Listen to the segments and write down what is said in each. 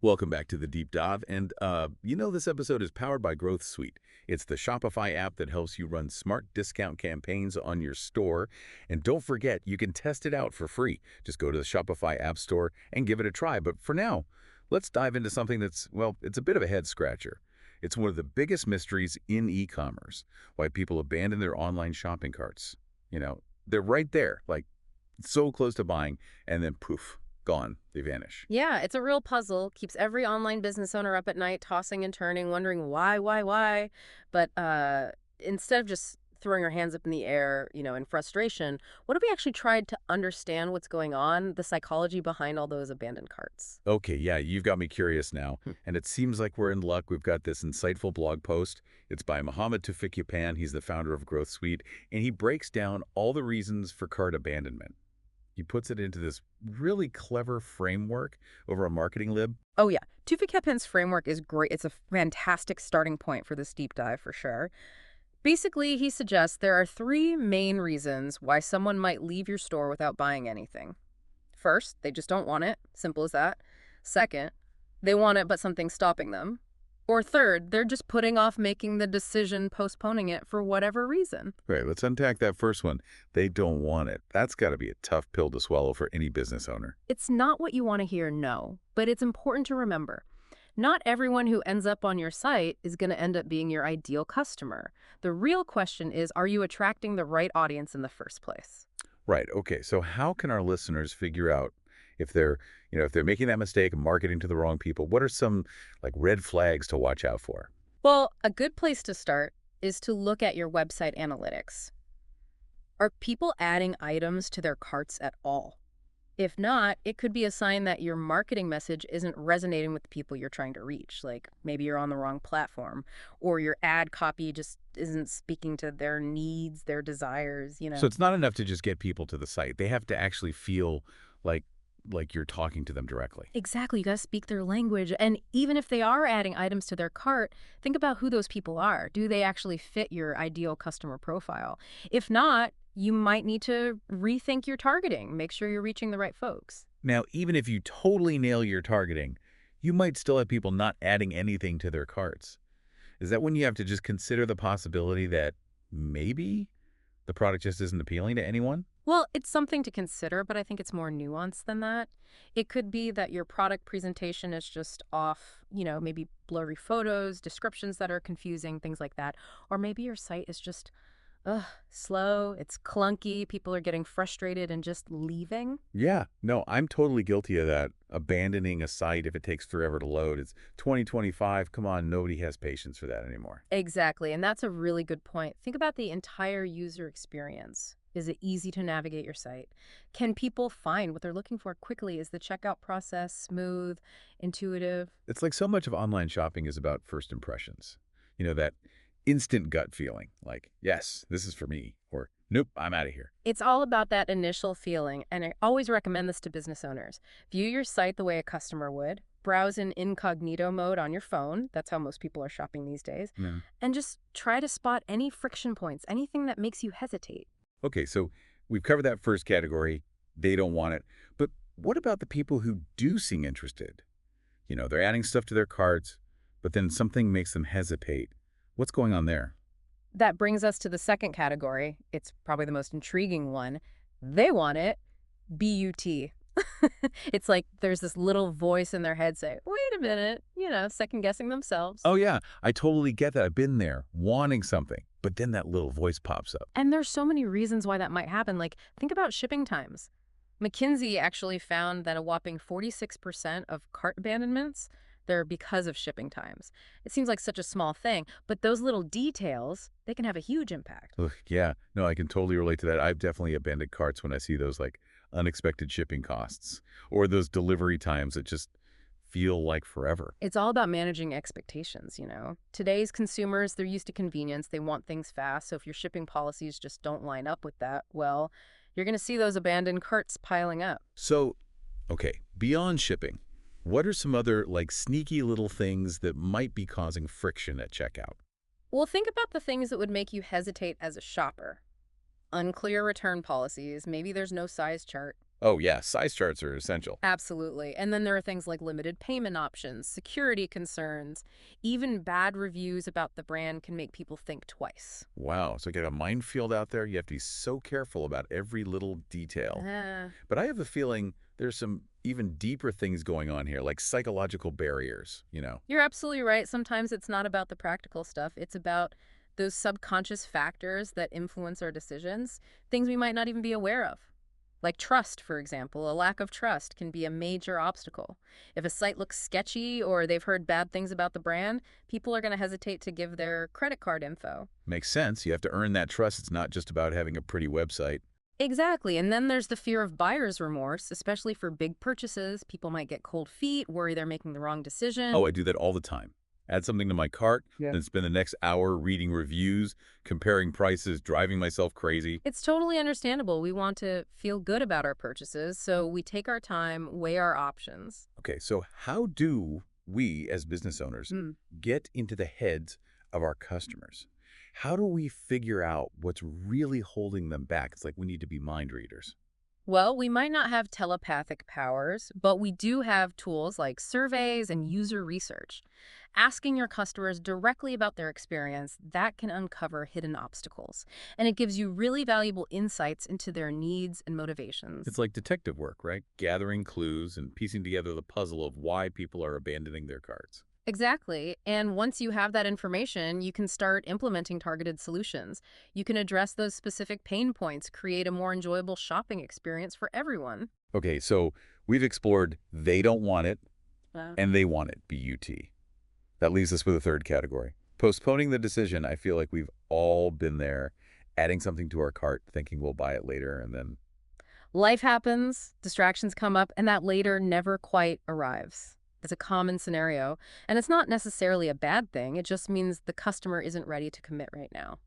Welcome back to the Deep Dive. And this episode is powered by Growth Suite. It's the Shopify app that helps you run smart discount campaigns on your store. And don't forget, you can test it out for free. Just go to the Shopify App Store and give it a try. But for now, let's dive into something that's, well, it's a bit of a head scratcher. It's one of the biggest mysteries in e-commerce, why people abandon their online shopping carts. They're right there, like so close to buying, and then poof, gone. They vanish. Yeah, it's a real puzzle. Keeps every online business owner up at night, tossing and turning, wondering why. But instead of just throwing our hands up in the air, in frustration, what if we actually tried to understand what's going on, the psychology behind all those abandoned carts? Okay, yeah, you've got me curious now. And it seems like we're in luck. We've got this insightful blog post. It's by Mohammed Tawfik. He's the founder of Growth Suite, and he breaks down all the reasons for cart abandonment. He puts it into this really clever framework over a marketing lib. Oh, yeah. Tufik framework is great. It's a fantastic starting point for this deep dive for sure. Basically, he suggests there are three main reasons why someone might leave your store without buying anything. First, they just don't want it. Simple as that. Second, they want it, but something's stopping them. Or third, they're just putting off making the decision, postponing it for whatever reason. Right, let's unpack that first one. They don't want it. That's got to be a tough pill to swallow for any business owner. It's not what you want to hear, no. But it's important to remember. Not everyone who ends up on your site is going to end up being your ideal customer. The real question is, are you attracting the right audience in the first place? Right, okay, so how can our listeners figure out if they're making that mistake of marketing to the wrong people? What are some red flags to watch out for? Well, a good place to start is to look at your website analytics. Are people adding items to their carts at all? If not, it could be a sign that your marketing message isn't resonating with the people you're trying to reach. Like maybe you're on the wrong platform, or your ad copy just isn't speaking to their needs, their desires. So it's not enough to just get people to the site. They have to actually feel like you're talking to them directly. Exactly. You got to speak their language. And even if they are adding items to their cart, think about who those people are. Do they actually fit your ideal customer profile? If not, you might need to rethink your targeting. Make sure you're reaching the right folks. Now, even if you totally nail your targeting, you might still have people not adding anything to their carts. Is that when you have to just consider the possibility that maybe the product just isn't appealing to anyone? Well, it's something to consider, but I think it's more nuanced than that. It could be that your product presentation is just off, maybe blurry photos, descriptions that are confusing, things like that. Or maybe your site is just slow, it's clunky, people are getting frustrated and just leaving. Yeah, no, I'm totally guilty of that. Abandoning a site if it takes forever to load. It's 2025. Come on, nobody has patience for that anymore. Exactly, and that's a really good point. Think about the entire user experience. Is it easy to navigate your site? Can people find what they're looking for quickly? Is the checkout process smooth, intuitive? It's like so much of online shopping is about first impressions. That instant gut feeling, like, yes, this is for me, or nope, I'm out of here. It's all about that initial feeling, and I always recommend this to business owners. View your site the way a customer would. Browse in incognito mode on your phone. That's how most people are shopping these days. Yeah. And just try to spot any friction points, anything that makes you hesitate. Okay, so we've covered that first category. They don't want it. But what about the people who do seem interested? They're adding stuff to their carts, but then something makes them hesitate. What's going on there? That brings us to the second category. It's probably the most intriguing one. They want it, B-U-T. It's like there's this little voice in their head saying, wait a minute, second guessing themselves. Oh, yeah, I totally get that. I've been there, wanting something. But then that little voice pops up. And there's so many reasons why that might happen. Like, think about shipping times. McKinsey actually found that a whopping 46% of cart abandonments, they're because of shipping times. It seems like such a small thing, but those little details, they can have a huge impact. Ugh, yeah, no, I can totally relate to that. I've definitely abandoned carts when I see those unexpected shipping costs or those delivery times that just feel like forever. It's all about managing expectations. Today's consumers, they're used to convenience. They want things fast. So if your shipping policies just don't line up with that, well, you're going to see those abandoned carts piling up. So, okay, beyond shipping, what are some other sneaky little things that might be causing friction at checkout? Well, think about the things that would make you hesitate as a shopper. Unclear return policies. Maybe there's no size chart. Oh, yeah, size charts are essential. Absolutely. And then there are things like limited payment options, security concerns, even bad reviews about the brand can make people think twice. Wow, so you got a minefield out there. You have to be so careful about every little detail. Uh, But I have a feeling there's some even deeper things going on here, like psychological barriers. you're absolutely right. Sometimes it's not about the practical stuff. It's about those subconscious factors that influence our decisions, things we might not even be aware of. Like trust, for example. A lack of trust can be a major obstacle. If a site looks sketchy or they've heard bad things about the brand, people are going to hesitate to give their credit card info. Makes sense. You have to earn that trust. It's not just about having a pretty website. Exactly. And then there's the fear of buyer's remorse, especially for big purchases. People might get cold feet, worry they're making the wrong decision. Oh, I do that all the time. Add something to my cart, Yeah. then spend the next hour reading reviews, comparing prices, driving myself crazy. It's totally understandable. We want to feel good about our purchases, so we take our time, weigh our options. Okay, so how do we as business owners Mm. get into the heads of our customers? How do we figure out what's really holding them back? It's like we need to be mind readers. Well, we might not have telepathic powers, but we do have tools like surveys and user research. Asking your customers directly about their experience, that can uncover hidden obstacles. And it gives you really valuable insights into their needs and motivations. It's like detective work, right? Gathering clues and piecing together the puzzle of why people are abandoning their carts. Exactly. And once you have that information, you can start implementing targeted solutions. You can address those specific pain points, create a more enjoyable shopping experience for everyone. Okay, so we've explored they don't want it Wow. and they want it, BUT. That leaves us with a third category. Postponing the decision. I feel like we've all been there, adding something to our cart, thinking we'll buy it later, and then, Life happens, distractions come up, and that later never quite arrives. It's a common scenario, and it's not necessarily a bad thing. It just means the customer isn't ready to commit right now.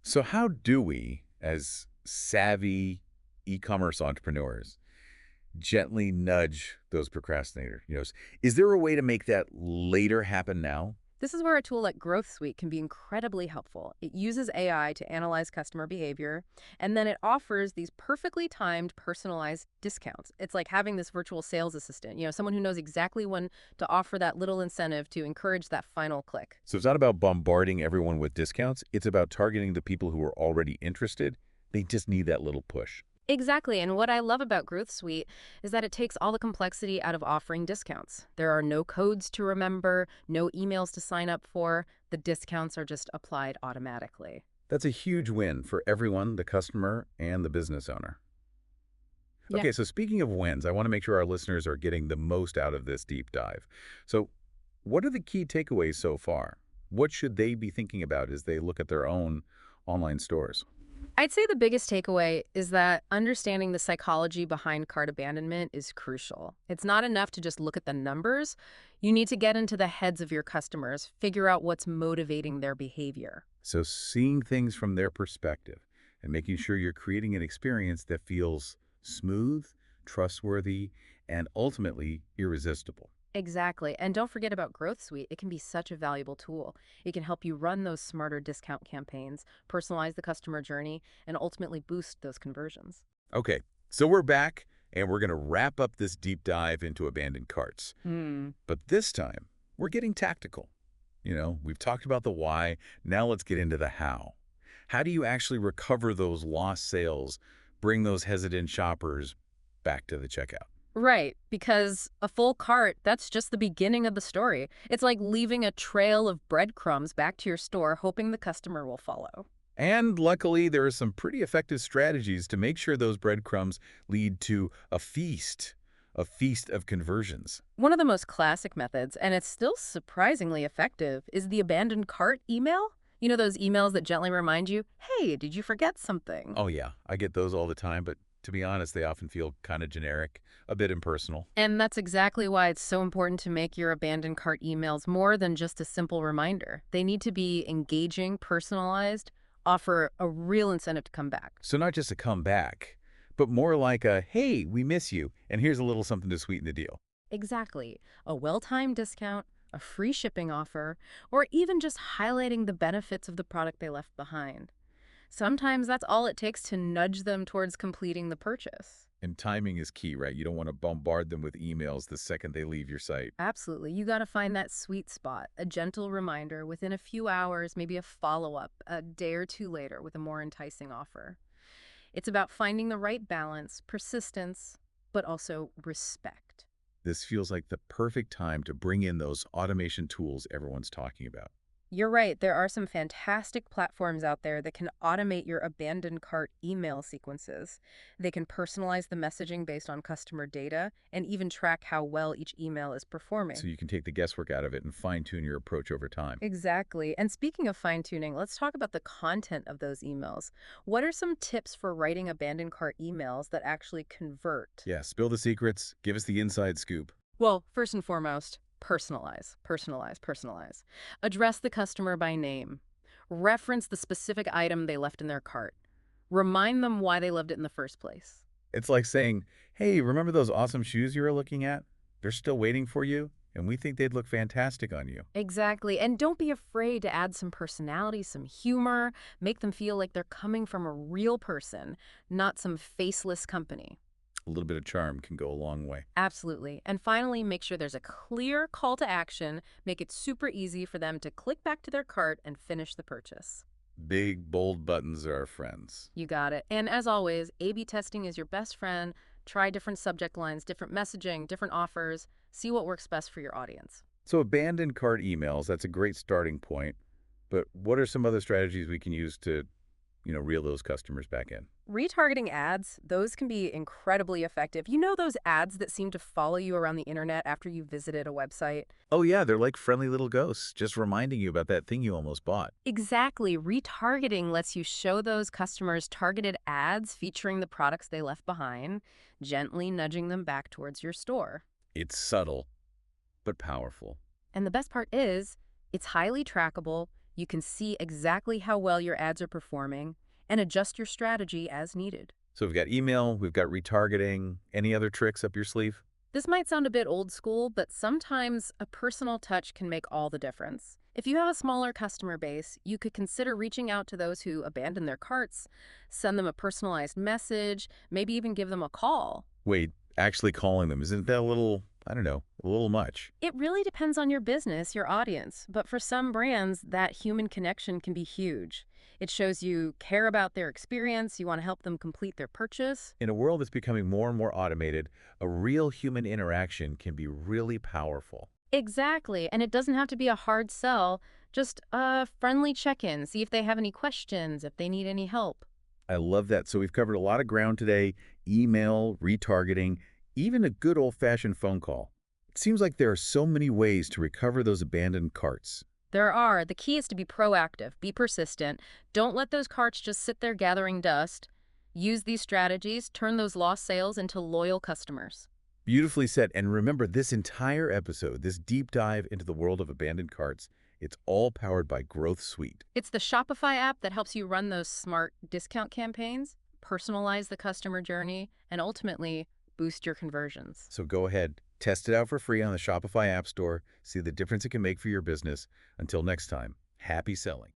so how do we, as savvy e-commerce entrepreneurs, gently nudge those procrastinators? Is there a way to make that later happen now? This is where a tool like Growth Suite can be incredibly helpful. It uses AI to analyze customer behavior, and then it offers these perfectly timed, personalized discounts. It's like having this virtual sales assistant, someone who knows exactly when to offer that little incentive to encourage that final click. So it's not about bombarding everyone with discounts. It's about targeting the people who are already interested. They just need that little push. Exactly, and what I love about Growth Suite is that it takes all the complexity out of offering discounts. There are no codes to remember, no emails to sign up for. The discounts are just applied automatically. That's a huge win for everyone, the customer and the business owner. Yeah. Okay, so speaking of wins, I want to make sure our listeners are getting the most out of this deep dive. So what are the key takeaways so far? What should they be thinking about as they look at their own online stores? I'd say the biggest takeaway is that understanding the psychology behind cart abandonment is crucial. It's not enough to just look at the numbers. You need to get into the heads of your customers, figure out what's motivating their behavior. So seeing things from their perspective and making sure you're creating an experience that feels smooth, trustworthy, and ultimately irresistible. Exactly. And don't forget about Growth Suite. It can be such a valuable tool. It can help you run those smarter discount campaigns, personalize the customer journey, and ultimately boost those conversions. Okay, so we're back and we're going to wrap up this deep dive into abandoned carts. But this time, we're getting tactical. We've talked about the why. Now let's get into the how. How do you actually recover those lost sales, bring those hesitant shoppers back to the checkout? Right, because a full cart, that's just the beginning of the story. It's like leaving a trail of breadcrumbs back to your store, hoping the customer will follow. And luckily, there are some pretty effective strategies to make sure those breadcrumbs lead to a feast of conversions. One of the most classic methods, and it's still surprisingly effective, is the abandoned cart email. You know those emails that gently remind you, hey, did you forget something? Oh yeah, I get those all the time, but to be honest, they often feel kind of generic, a bit impersonal. And that's exactly why it's so important to make your abandoned cart emails more than just a simple reminder. They need to be engaging, personalized, offer a real incentive to come back. So not just a comeback, but more like a, hey, we miss you, and here's a little something to sweeten the deal. Exactly. A well-timed discount, a free shipping offer, or even just highlighting the benefits of the product they left behind. Sometimes that's all it takes to nudge them towards completing the purchase. And timing is key, right? You don't want to bombard them with emails the second they leave your site. Absolutely. You got to find that sweet spot, a gentle reminder within a few hours, maybe a follow-up a day or two later with a more enticing offer. It's about finding the right balance, persistence, but also respect. This feels like the perfect time to bring in those automation tools everyone's talking about. You're right. There are some fantastic platforms out there that can automate your abandoned cart email sequences. They can personalize the messaging based on customer data and even track how well each email is performing. So you can take the guesswork out of it and fine-tune your approach over time. Exactly. And speaking of fine-tuning, let's talk about the content of those emails. What are some tips for writing abandoned cart emails that actually convert? Yeah, spill the secrets, give us the inside scoop. Well, first and foremost, personalize, personalize, personalize. Address the customer by name. Reference the specific item they left in their cart. Remind them why they loved it in the first place. It's like saying, hey, remember those awesome shoes you were looking at? They're still waiting for you, and we think they'd look fantastic on you. Exactly. And don't be afraid to add some personality, some humor. Make them feel like they're coming from a real person, not some faceless company. A little bit of charm can go a long way. Absolutely. And finally, make sure there's a clear call to action. Make it super easy for them to click back to their cart and finish the purchase. Big, bold buttons are our friends. You got it. And as always, A/B testing is your best friend. Try different subject lines, different messaging, different offers. See what works best for your audience. So abandoned cart emails, that's a great starting point. But what are some other strategies we can use to, reel those customers back in? Retargeting ads, those can be incredibly effective. You know those ads that seem to follow you around the internet after you visited a website? Oh yeah, they're like friendly little ghosts, just reminding you about that thing you almost bought. Exactly. Retargeting lets you show those customers targeted ads featuring the products they left behind, gently nudging them back towards your store. It's subtle, but powerful. And the best part is, it's highly trackable. You can see exactly how well your ads are performing and adjust your strategy as needed. So we've got email, we've got retargeting. Any other tricks up your sleeve? This might sound a bit old school, but sometimes a personal touch can make all the difference. If you have a smaller customer base, you could consider reaching out to those who abandon their carts, send them a personalized message, maybe even give them a call. Wait, actually calling them, isn't that a little, I don't know, a little much? It really depends on your business, your audience, but for some brands, that human connection can be huge. It shows you care about their experience, you want to help them complete their purchase. In a world that's becoming more and more automated, a real human interaction can be really powerful. Exactly, and it doesn't have to be a hard sell, just a friendly check-in, see if they have any questions, if they need any help. I love that. So we've covered a lot of ground today: email, retargeting, even a good old-fashioned phone call. It seems like there are so many ways to recover those abandoned carts. There are. The key is to be proactive, be persistent. Don't let those carts just sit there gathering dust. Use these strategies, turn those lost sales into loyal customers. Beautifully said. And remember, this entire episode, this deep dive into the world of abandoned carts, it's all powered by Growth Suite. It's the Shopify app that helps you run those smart discount campaigns, personalize the customer journey, and ultimately boost your conversions. So go ahead, test it out for free on the Shopify App Store, see the difference it can make for your business. Until next time, happy selling.